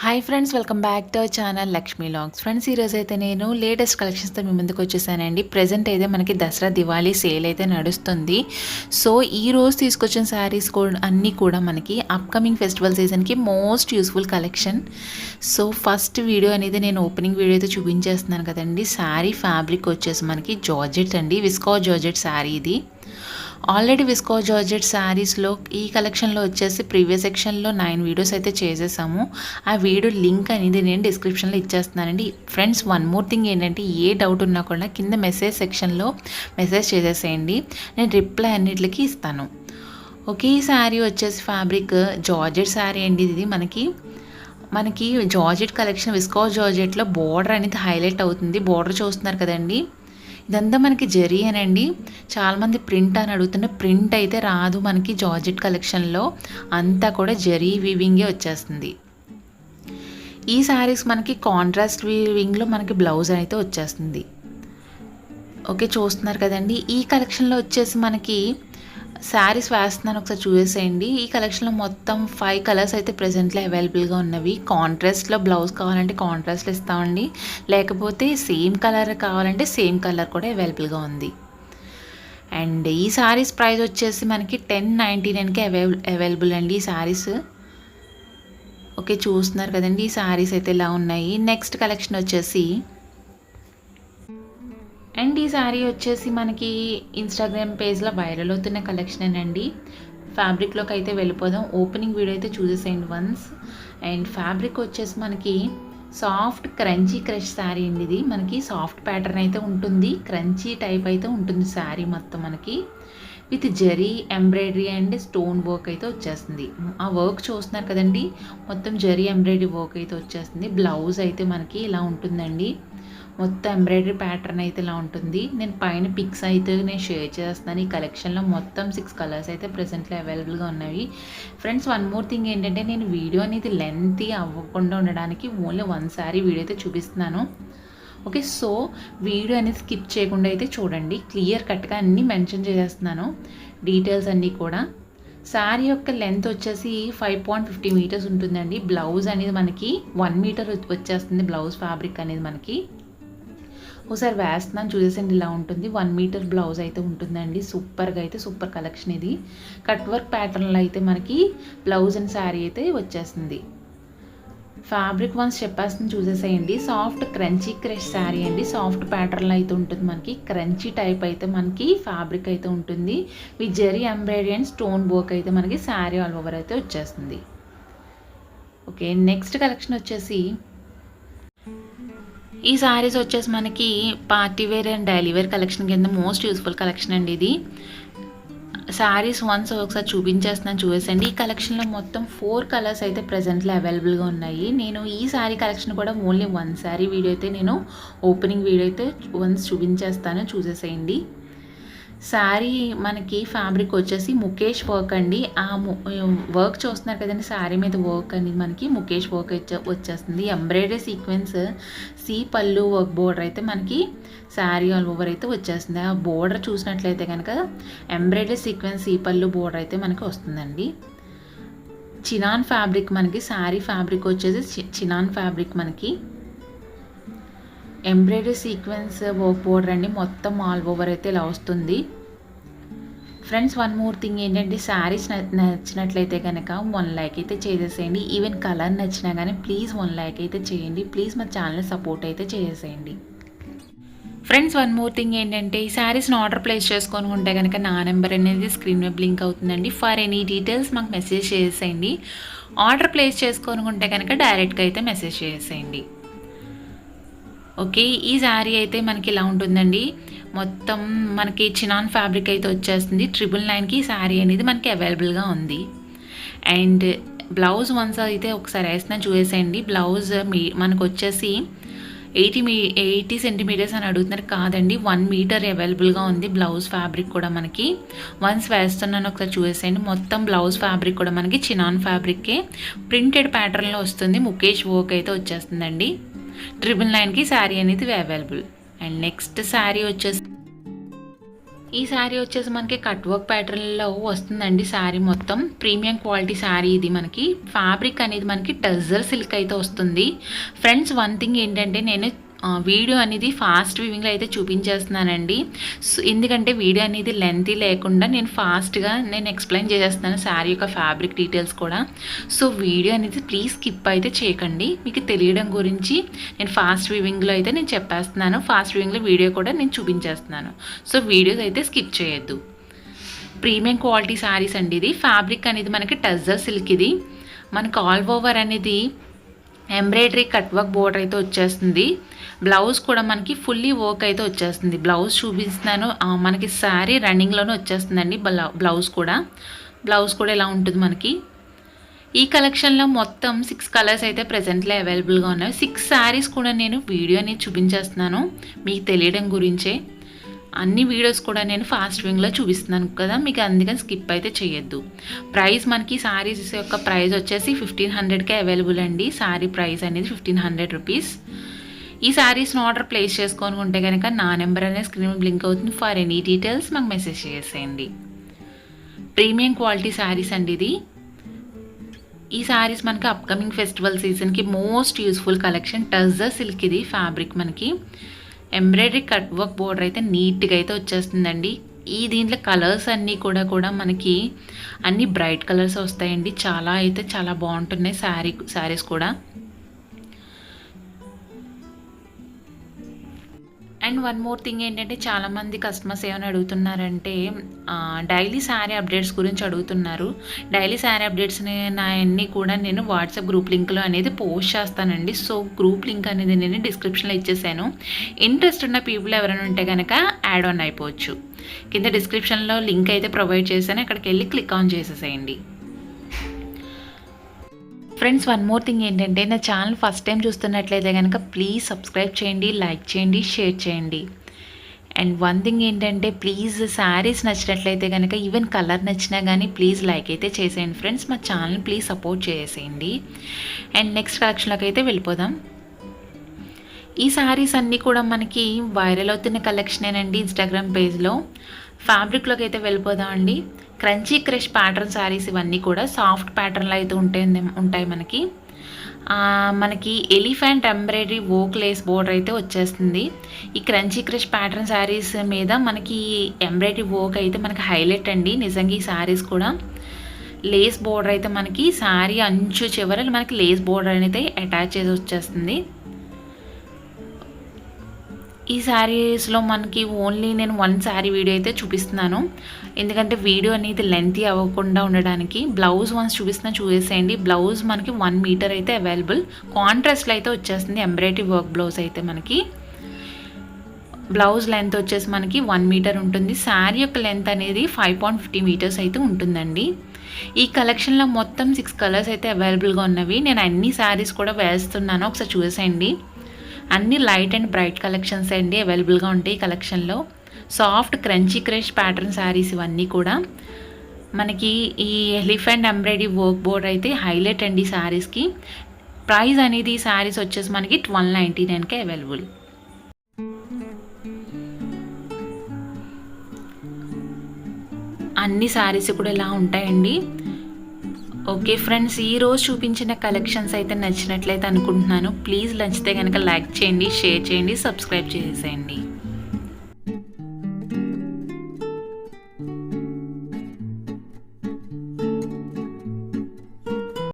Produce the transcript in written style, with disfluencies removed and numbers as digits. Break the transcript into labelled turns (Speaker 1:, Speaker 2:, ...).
Speaker 1: Hi friends, welcome back to our channel Lakshmi logs. Friends, ఈరోజు అయితే నేను లేటెస్ట్ కలెక్షన్స్తో మీ ముందుకు వచ్చేసానండి. ప్రజెంట్ అయితే మనకి దసరా దివాళీ సేల్ అయితే నడుస్తుంది. సో ఈ రోజు తీసుకొచ్చిన శారీస్ అన్నీ కూడా మనకి అప్కమింగ్ ఫెస్టివల్ సీజన్కి most useful collection. So first video అనేది నేను ఓపెనింగ్ వీడియో అయితే చూపించేస్తున్నాను కదండి. శారీ ఫ్యాబ్రిక్ వచ్చేసి మనకి జార్జెట్ అండి, విస్కో జార్జెట్ శారీ ఇది. ఆల్రెడీ విస్కో జార్జెట్ శారీస్లో ఈ కలెక్షన్లో వచ్చేసి ప్రీవియస్ సెక్షన్లో 9 వీడియోస్ అయితే చేసేసాము. ఆ వీడియో లింక్ అనేది నేను డిస్క్రిప్షన్లో ఇచ్చేస్తున్నానండి. ఫ్రెండ్స్, వన్ మోర్ థింగ్ ఏంటంటే, ఏ డౌట్ ఉన్నా కూడా కింద మెసేజ్ సెక్షన్లో మెసేజ్ చేసేసేయండి, నేను రిప్లై అన్నిటికి ఇస్తాను. ఓకే, ఈ శారీ వచ్చేసి ఫ్యాబ్రిక్ జార్జెట్ శారీ అండి. ఇది మనకి జార్జెట్ కలెక్షన్ విస్కో జార్జెట్లో బోర్డర్ అనేది హైలైట్ అవుతుంది. బోర్డర్ చూస్తున్నారు కదండి, ఇదంతా మనకి జరీ అనండి. చాలామంది ప్రింట్ అని అడుగుతున్న, ప్రింట్ అయితే రాదు మనకి జార్జెట్ కలెక్షన్లో, అంతా కూడా జరీ వీవింగే వచ్చేస్తుంది. ఈ శారీస్ మనకి కాంట్రాస్ట్ వీవింగ్లో మనకి బ్లౌజ్ అయితే వచ్చేస్తుంది. ఓకే, చూస్తున్నారు కదండి. ఈ కలెక్షన్లో వచ్చేసి మనకి శారీస్ వేస్తున్నాను, ఒకసారి చూసేసేయండి. ఈ కలెక్షన్లో మొత్తం 5 కలర్స్ అయితే ప్రెజెంట్లో అవైలబుల్గా ఉన్నవి. కాంట్రాస్ట్లో బ్లౌజ్ కావాలంటే కాంట్రాస్ట్లో ఇస్తామండి, లేకపోతే సేమ్ కలర్ కావాలంటే సేమ్ కలర్ కూడా అవైలబుల్గా ఉంది. అండ్ ఈ శారీస్ ప్రైస్ వచ్చేసి మనకి 1099కి అవైలబుల్ అండి ఈ శారీస్. ఓకే, చూస్తున్నారు కదండి. ఈ శారీస్ అయితే ఇలా ఉన్నాయి. నెక్స్ట్ కలెక్షన్ వచ్చేసి, అండ్ ఈ శారీ వచ్చేసి మనకి ఇన్స్టాగ్రామ్ పేజ్లో వైరల్ అవుతున్న కలెక్షన్ అండి. ఫ్యాబ్రిక్లోకి అయితే వెళ్ళిపోదాం. ఓపెనింగ్ వీడియో అయితే చూసేసేయండి వన్స్. అండ్ ఫ్యాబ్రిక్ వచ్చేసి మనకి సాఫ్ట్ క్రంచీ క్రష్ శారీ అండి. ఇది మనకి సాఫ్ట్ ప్యాటర్న్ అయితే ఉంటుంది, క్రంచీ టైప్ అయితే ఉంటుంది శారీ మొత్తం మనకి. With zari embroidery and stone work అయితే వచ్చేస్తుంది. ఆ వర్క్ చూస్తున్నారు కదండి, మొత్తం జరీ ఎంబ్రాయిడరీ వర్క్ అయితే వచ్చేస్తుంది. బ్లౌజ్ అయితే మనకి ఇలా ఉంటుందండి, మొత్తం ఎంబ్రాయిడరీ ప్యాటర్న్ అయితే ఇలా ఉంటుంది. నేను పైన పిక్స్ అయితే నేను షేర్ చేస్తున్నాను. ఈ కలెక్షన్లో మొత్తం 6 కలర్స్ అయితే ప్రెజెంట్లో అవైలబుల్గా ఉన్నవి. ఫ్రెండ్స్, వన్ మోర్ థింగ్ ఏంటంటే, నేను వీడియో అనేది లెంతీ అవ్వకుండా ఉండడానికి ఓన్లీ 1 శారీ వీడియో అయితే చూపిస్తున్నాను. ఓకే, సో వీడియో అనేది స్కిప్ చేయకుండా అయితే చూడండి. క్లియర్ కట్గా అన్నీ మెన్షన్ చేసేస్తున్నాను, డీటెయిల్స్ అన్నీ కూడా. శారీ యొక్క లెంత్ వచ్చేసి 5.50 మీటర్స్ ఉంటుందండి. బ్లౌజ్ అనేది మనకి 1 మీటర్ వచ్చేస్తుంది. బ్లౌజ్ ఫ్యాబ్రిక్ అనేది మనకి ఒకసారి వేస్తున్నాను చూసేసండి, ఇలా ఉంటుంది. 1 మీటర్ బ్లౌజ్ అయితే ఉంటుందండి. సూపర్గా అయితే సూపర్ కలెక్షన్ ఇది. కట్ వర్క్ ప్యాటర్న్లో అయితే మనకి బ్లౌజ్ అండ్ శారీ అయితే వచ్చేస్తుంది. ఫ్యాబ్రిక్ వన్స్ చెప్పేస్తుంది చూసేసేయండి. సాఫ్ట్ క్రంచీ క్రష్ శారీ అండి. సాఫ్ట్ ప్యాటర్న్లో అయితే ఉంటుంది మనకి. క్రంచీ టైప్ అయితే మనకి ఫ్యాబ్రిక్ అయితే ఉంటుంది. With zari embroidery and stone work అయితే మనకి శారీ ఆల్ ఓవర్ అయితే వచ్చేస్తుంది. ఓకే, నెక్స్ట్ కలెక్షన్ వచ్చేసి, ఈ శారీస్ వచ్చేసి మనకి party wear and daily wear collection కింద మోస్ట్ యూస్ఫుల్ కలెక్షన్ అండి ఇది. శారీస్ వన్స్ ఒకసారి చూపించేస్తున్నాను చూసేసండి. ఈ కలెక్షన్లో మొత్తం 4 కలర్స్ అయితే ప్రజెంట్లో అవైలబుల్గా ఉన్నాయి. నేను ఈ శారీ కలెక్షన్ కూడా ఓన్లీ 1 శారీ వీడియో అయితే నేను ఓపెనింగ్ వీడియో అయితే వన్స్ చూపించేస్తాను, చూసేసేయండి. శారీ మనకి ఫ్యాబ్రిక్ వచ్చేసి ముఖేష్ వర్క్ అండి. ఆ వర్క్ చూస్తున్నారు కదండి, శారీ మీద వర్క్ అనేది మనకి ముఖేష్ వర్క్ వచ్చేస్తుంది. ఎంబ్రాయిడరీ సీక్వెన్స్ సి పళ్ళు వర్క్ బోర్డర్ అయితే మనకి శారీ ఆల్ ఓవర్ అయితే వచ్చేస్తుంది. ఆ బోర్డర్ చూసినట్లయితే కనుక ఎంబ్రాయిడరీ సీక్వెన్స్ సి పళ్ళు బోర్డర్ అయితే మనకి వస్తుందండి. చినాన్ ఫ్యాబ్రిక్ మనకి, శారీ ఫ్యాబ్రిక్ వచ్చేసి చినాన్ ఫ్యాబ్రిక్ మనకి. ఎంబ్రాయిడరీ సీక్వెన్స్ వర్క్ బోర్డర్ అండి, మొత్తం ఆల్ ఓవర్ అయితే ఇలా వస్తుంది. ఫ్రెండ్స్, వన్ మోర్ థింగ్ ఏంటంటే, శారీస్ నచ్చినట్లయితే కనుక 1 లైక్ అయితే చేసేసేయండి. ఈవెన్ కలర్ నచ్చినా కానీ ప్లీజ్ 1 లైక్ అయితే చేయండి. ప్లీజ్ మా ఛానల్ సపోర్ట్ అయితే చేసేయండి. ఫ్రెండ్స్, వన్ మోర్ థింగ్ ఏంటంటే, ఈ శారీస్ని ఆర్డర్ ప్లేస్ చేసుకొని ఉంటే కనుక నా నెంబర్ అనేది స్క్రీన్ మీద బ్లింక్ అవుతుందండి. ఫర్ ఎనీ డీటెయిల్స్ మాకు మెసేజ్ చేసేయండి. ఆర్డర్ ప్లేస్ చేసుకొని ఉంటే కనుక డైరెక్ట్గా అయితే మెసేజ్ చేసేయండి. ఓకే, ఈ శారీ అయితే మనకి ఇలా ఉంటుందండి. మొత్తం మనకి చినాన్ ఫ్యాబ్రిక్ అయితే వచ్చేస్తుంది. 999కి ఈ శారీ అనేది మనకి అవైలబుల్గా ఉంది. అండ్ బ్లౌజ్ వన్స్ అయితే ఒకసారి వేస్తున్నాను చూసేయండి. బ్లౌజ్ మనకు వచ్చేసి 80 సెంటీమీటర్స్ అని అడుగుతున్నారు, కాదండి 1 మీటర్ అవైలబుల్గా ఉంది. బ్లౌజ్ ఫ్యాబ్రిక్ కూడా మనకి వన్స్ వేస్తున్నాను, ఒకసారి చూసేయండి. మొత్తం బ్లౌజ్ ఫ్యాబ్రిక్ కూడా మనకి చినాన్ ఫ్యాబ్రిక్కే ప్రింటెడ్ ప్యాటర్న్లో వస్తుంది. ముఖేష్ వర్క్ అయితే వచ్చేస్తుందండి. 999కి శారీ అనేది అవైలబుల్. అండ్ నెక్స్ట్ శారీ వచ్చేసి, ఈ శారీ వచ్చేసి మనకి కట్ వర్క్ ప్యాటర్న్లో వస్తుందండి. శారీ మొత్తం ప్రీమియం క్వాలిటీ శారీ ఇది. మనకి ఫ్యాబ్రిక్ అనేది మనకి టస్సర్ సిల్క్ అయితే వస్తుంది. ఫ్రెండ్స్ వన్ థింగ్ ఏంటంటే నేను వీడియో అనేది ఫాస్ట్ వ్యూవింగ్లో అయితే చూపించేస్తున్నానండి. సో ఎందుకంటే వీడియో అనేది లెంతీ లేకుండా నేను ఫాస్ట్గా ఎక్స్ప్లెయిన్ చేసేస్తున్నాను శారీ యొక్క ఫ్యాబ్రిక్ డీటెయిల్స్ కూడా. సో వీడియో అనేది ప్లీజ్ స్కిప్ అయితే చేయకండి. మీకు తెలియడం గురించి నేను ఫాస్ట్ వ్యూవింగ్లో అయితే నేను చెప్పేస్తున్నాను. ఫాస్ట్ వ్యూవింగ్లో వీడియో కూడా నేను చూపించేస్తున్నాను. సో వీడియోస్ అయితే స్కిప్ చేయొద్దు. ప్రీమియం క్వాలిటీ శారీస్ అండి ఇది. ఫ్యాబ్రిక్ అనేది మనకి టస్సర్ సిల్క్ ఇది. మనకి ఆల్ ఓవర్ అనేది ఎంబ్రాయిడరీ కట్ వర్క్ బోర్డర్ అయితే వచ్చేస్తుంది. బ్లౌజ్ కూడా మనకి ఫుల్లీ వర్క్ అయితే వచ్చేస్తుంది. బ్లౌజ్ చూపిస్తున్నాను. మనకి శారీ రన్నింగ్లోనే వచ్చేస్తుందండి. బ్లౌజ్ కూడా ఇలా ఉంటుంది మనకి. ఈ కలెక్షన్లో మొత్తం 6 కలర్స్ అయితే ప్రజెంట్లో అవైలబుల్గా ఉన్నాయి. 6 శారీస్ కూడా నేను వీడియోని చూపించేస్తున్నాను మీకు తెలియడం గురించే. అన్ని వీడియోస్ కూడా నేను ఫాస్ట్ వింగ్లో చూపిస్తున్నాను కదా, మీకు అందుకని స్కిప్ అయితే చేయొద్దు. ప్రైస్ మనకి శారీస్ యొక్క ప్రైస్ వచ్చేసి 1500కే అవైలబుల్ అండి. శారీ ప్రైస్ అనేది 1500 రూపీస్. ఈ శారీస్ని ఆర్డర్ ప్లేస్ చేసుకొని ఉంటే కనుక నా నెంబర్ అనేది స్క్రీన్ బ్లింక్ అవుతుంది. ఫర్ ఎనీ డీటెయిల్స్ మాకు మెసేజ్ చేసేయండి. ప్రీమియం క్వాలిటీ శారీస్ అండి ఇది. ఈ శారీస్ మనకి అప్కమింగ్ ఫెస్టివల్ సీజన్కి most useful collection. Tussar silk ఇది ఫ్యాబ్రిక్. మనకి ఎంబ్రాయిడరీ కట్ వర్క్ బోర్డర్ అయితే నీట్గా అయితే వచ్చేస్తుందండి. ఈ దీంట్లో కలర్స్ అన్నీ కూడా మనకి అన్ని బ్రైట్ కలర్స్ వస్తాయండి. చాలా బాగుంటున్నాయి శారీస్ కూడా. అండ్ వన్ మోర్ థింగ్ ఏంటంటే చాలామంది కస్టమర్స్ ఏమైనా అడుగుతున్నారంటే డైలీ శారీ అప్డేట్స్ గురించి అడుగుతున్నారు. డైలీ శారీ అప్డేట్స్ని అన్నీ కూడా నేను వాట్సాప్ గ్రూప్ లింక్లో అనేది పోస్ట్ చేస్తానండి. సో గ్రూప్ లింక్ అనేది నేను డిస్క్రిప్షన్లో ఇచ్చేసాను. ఇంట్రెస్ట్ ఉన్న పీపుల్ ఎవరైనా ఉంటే కనుక యాడ్ ఆన్ అయిపోవచ్చు. కింద డిస్క్రిప్షన్లో లింక్ అయితే ప్రొవైడ్ చేశాను. అక్కడికి వెళ్ళి క్లిక్ ఆన్ చేసేసేయండి. ఫ్రెండ్స్ వన్ మోర్ థింగ్ ఏంటంటే నా ఛానల్ ఫస్ట్ టైం చూస్తున్నట్లయితే కనుక ప్లీజ్ సబ్స్క్రైబ్ చేయండి, లైక్ చేయండి, షేర్ చేయండి. అండ్ వన్ థింగ్ ఏంటంటే ప్లీజ్ శారీస్ నచ్చినట్లయితే కనుక ఈవెన్ కలర్ నచ్చినా కానీ ప్లీజ్ లైక్ అయితే చేసేయండి ఫ్రెండ్స్. మా ఛానల్ ప్లీజ్ సపోర్ట్ చేసేయండి. అండ్ నెక్స్ట్ కలెక్షన్లోకి అయితే వెళ్ళిపోదాం. ఈ శారీస్ అన్నీ కూడా మనకి వైరల్ అవుతున్న కలెక్షనేనండి ఇన్స్టాగ్రామ్ పేజ్లో. ఫ్యాబ్రిక్లోకి అయితే వెళ్ళిపోదామండి. క్రంచీ క్రష్ ప్యాటర్న్ శారీస్ ఇవన్నీ కూడా సాఫ్ట్ ప్యాటర్న్లో అయితే ఉంటాయి మనకి elephant embroidery work lace border అయితే వచ్చేస్తుంది. ఈ క్రంచీ క్రష్ ప్యాటర్న్ శారీస్ మీద మనకి ఎంబ్రాయిడరీ వోక్ అయితే మనకి హైలైట్ అండి. నిజంగా ఈ శారీస్ కూడా లేస్ బోర్డర్ అయితే మనకి శారీ అంచు చివరలు మనకి లేస్ బోర్డర్ అనేది అటాచ్ చేసి వచ్చేస్తుంది. ఈ శారీస్లో మనకి ఓన్లీ నేను 1 శారీ వీడియో అయితే చూపిస్తున్నాను. ఎందుకంటే వీడియో అనేది లెంతీ అవ్వకుండా ఉండడానికి. బ్లౌజ్ వన్స్ చూసేసేయండి. బ్లౌజ్ మనకి 1 మీటర్ అయితే అవైలబుల్. కాంట్రాస్ట్లో అయితే వచ్చేస్తుంది. ఎంబ్రాయిడరీ వర్క్ బ్లౌజ్ అయితే మనకి బ్లౌజ్ లెంత్ వచ్చేసి మనకి 1 మీటర్ ఉంటుంది. శారీ యొక్క లెంత్ అనేది 5.50 మీటర్స్ అయితే ఉంటుందండి. ఈ కలెక్షన్లో మొత్తం 6 కలర్స్ అయితే అవైలబుల్గా ఉన్నవి. నేను అన్ని శారీస్ కూడా వేస్తున్నాను, ఒకసారి చూసేయండి. అన్ని లైట్ అండ్ బ్రైట్ కలెక్షన్స్ అండి అవైలబుల్గా ఉంటాయి ఈ కలెక్షన్లో. Soft crunchy crush pattern saris ఇవన్నీ కూడా మనకి ఈ ఎలిఫెంట్ ఎంబ్రాయిడరీ వర్క్ బోర్డ్ అయితే హైలైట్ అండి శారీస్కి. ప్రైస్ అనేది ఈ శారీస్ వచ్చేసి మనకి 1299కే అవైలబుల్. అన్ని శారీస్ కూడా ఇలా ఉంటాయండి. ఓకే ఫ్రెండ్స్, ఈరోజు చూపించిన కలెక్షన్స్ అయితే నచ్చినట్లయితే అనుకుంటున్నాను. ప్లీజ్ నచ్చితే కనుక లైక్ చేయండి, షేర్ చేయండి, సబ్స్క్రైబ్ చేసేయండి.